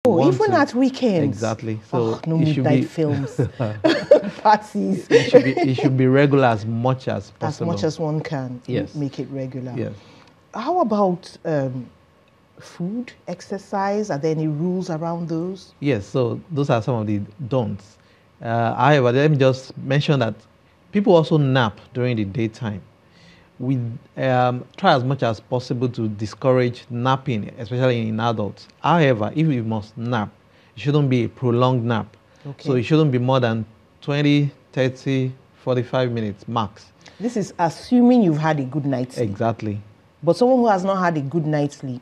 Oh, even at weekends. Exactly. So no midnight films, parties. It should be regular as much as possible. As much as one can. Yes. Make it regular. Yes. How about food, exercise? Are there any rules around those? Yes. So those are some of the don'ts. However, let me just mention that people also nap during the daytime. We try as much as possible to discourage napping, especially in adults. However, if you must nap, it shouldn't be a prolonged nap. Okay. So it shouldn't be more than 20, 30, 45 minutes max. This is assuming you've had a good night's sleep. Exactly. But someone who has not had a good night's sleep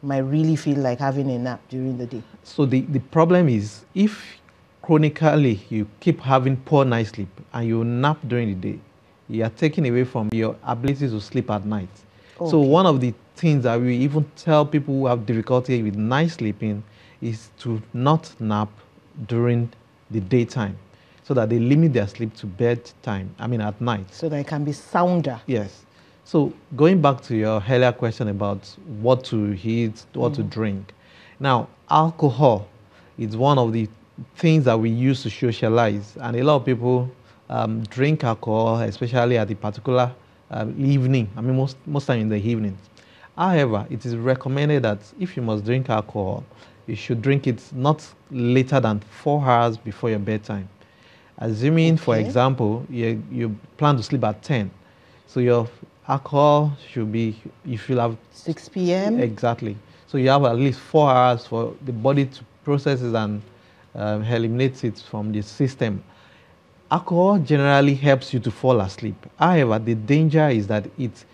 might really feel like having a nap during the day. So the problem is, if chronically you keep having poor night sleep and you nap during the day, you are taking away from your ability to sleep at night. Okay. So one of the things that we even tell people who have difficulty with night sleeping is to not nap during the daytime, so that they limit their sleep to bedtime, at night. So that it can be sounder. Yes. So going back to your earlier question about what to eat, what to drink. Now, alcohol is one of the things that we use to socialize, and a lot of people drink alcohol, especially at the particular evening. Most time in the evenings. However, it is recommended that if you must drink alcohol, you should drink it not later than 4 hours before your bedtime. Assuming, for example, you plan to sleep at 10, so your alcohol should be, you should have 6 p.m. Exactly. So you have at least 4 hours for the body to process it and eliminate it from the system. Alcohol generally helps you to fall asleep. However, the danger is that it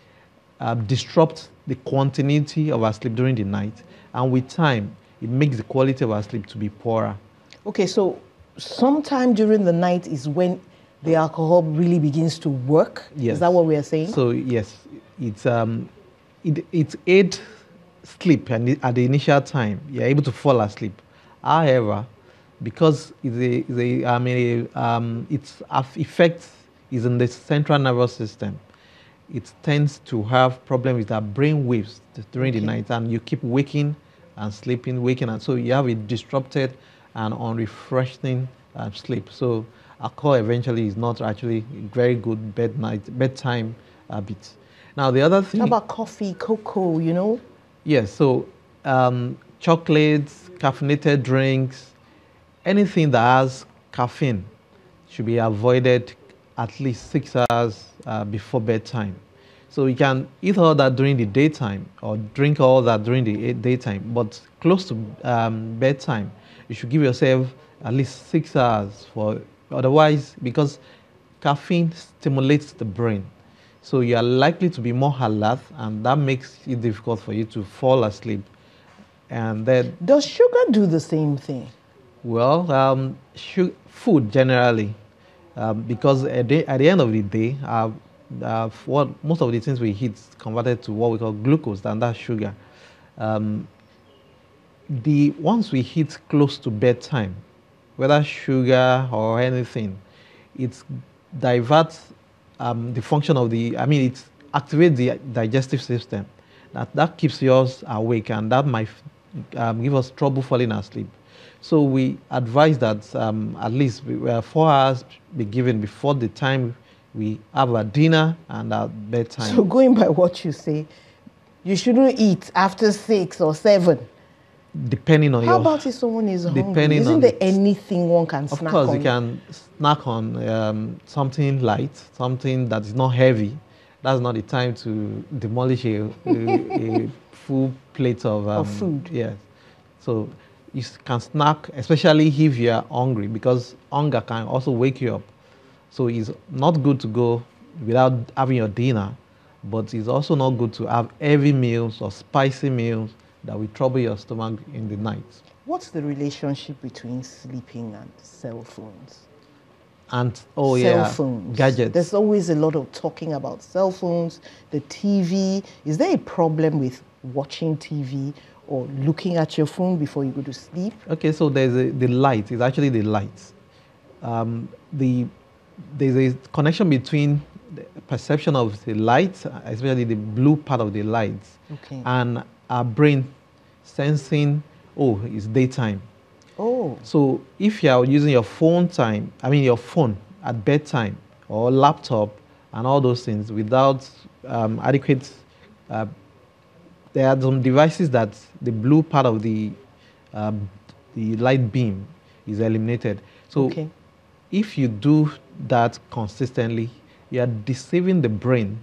disrupts the continuity of our sleep during the night, and with time, it makes the quality of our sleep to be poorer. Okay, so sometime during the night is when the alcohol really begins to work? Yes. Is that what we are saying? So yes, it aids sleep, and at the initial time, you're able to fall asleep. However, because its effect is in the central nervous system, it tends to have problems with our brain waves during the night, and you keep waking and sleeping, waking, and so you have a disrupted and unrefreshing sleep. So alcohol eventually is not actually a very good bedtime habit. Now the other thing. How about coffee, cocoa, Yes, so chocolates, caffeinated drinks, anything that has caffeine should be avoided at least 6 hours before bedtime. So you can eat all that during the daytime or drink all that during the daytime, but close to bedtime, you should give yourself at least 6 hours otherwise, because caffeine stimulates the brain. So you are likely to be more alert, and that makes it difficult for you to fall asleep. And then, does sugar do the same thing? Well, food generally, because at the end of the day, most of the things we eat is converted to what we call glucose, and that's sugar. Once we eat close to bedtime, whether sugar or anything, it diverts the function of it activates the digestive system. That keeps yours awake, and that might give us trouble falling asleep. So we advise that at least 4 hours be given before the time we have our dinner and our bedtime. So going by what you say, you shouldn't eat after 6 or 7. Depending on How about if someone is hungry? Isn't there anything one can snack on? Of course, you can snack on something light, something that is not heavy. That's not the time to demolish a full plate of food. Yes. So you can snack, especially if you are hungry, because hunger can also wake you up. So it's not good to go without having your dinner, but it's also not good to have heavy meals or spicy meals that will trouble your stomach in the night. What's the relationship between sleeping and cell phones? And cell phones. Gadgets. There's always a lot of talking about cell phones, the TV. Is there a problem with watching TV or looking at your phone before you go to sleep? Okay, so there's the light. It's actually the light. There's a connection between the perception of the light, especially the blue part of the light, and our brain sensing oh, it's daytime. Oh. So if you are using your phone your phone at bedtime or laptop and all those things without adequate, there are some devices that the blue part of the light beam is eliminated. So Okay. if you do that consistently, you are deceiving the brain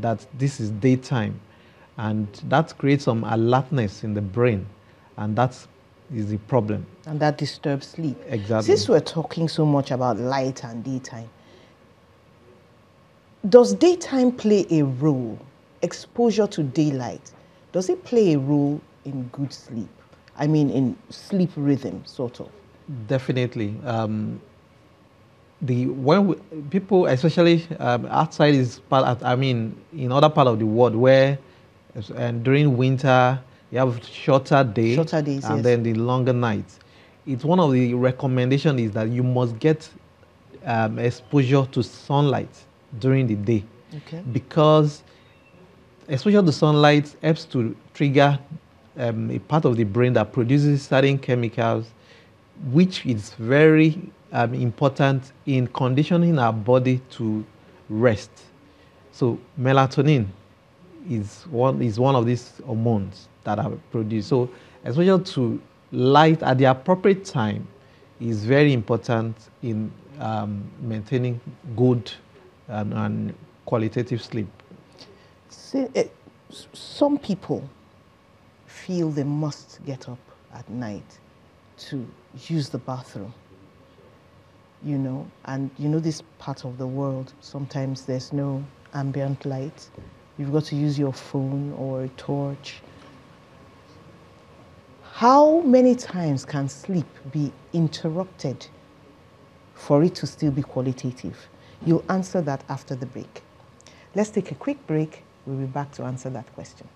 that this is daytime, and that creates some alertness in the brain, and that is the problem. And that disturbs sleep. Exactly. Since we're talking so much about light and daytime, does daytime play a role? Exposure to daylight, does it play a role in good sleep? I mean, in sleep rhythm, sort of. Definitely. People, especially outside is in other part of the world where, and during winter you have shorter day, Shorter days, and yes. then the longer nights. It's one of the recommendation is that you must get exposure to sunlight during the day, Okay. because exposure to sunlight helps to trigger a part of the brain that produces certain chemicals, which is very important in conditioning our body to rest. So melatonin is one of these hormones that are produced. So exposure to light at the appropriate time is very important in maintaining good and qualitative sleep. See, some people feel they must get up at night to use the bathroom, and this part of the world, sometimes there's no ambient light. You've got to use your phone or a torch. How many times can sleep be interrupted for it to still be qualitative? You'll answer that after the break. Let's take a quick break. We'll be back to answer that question.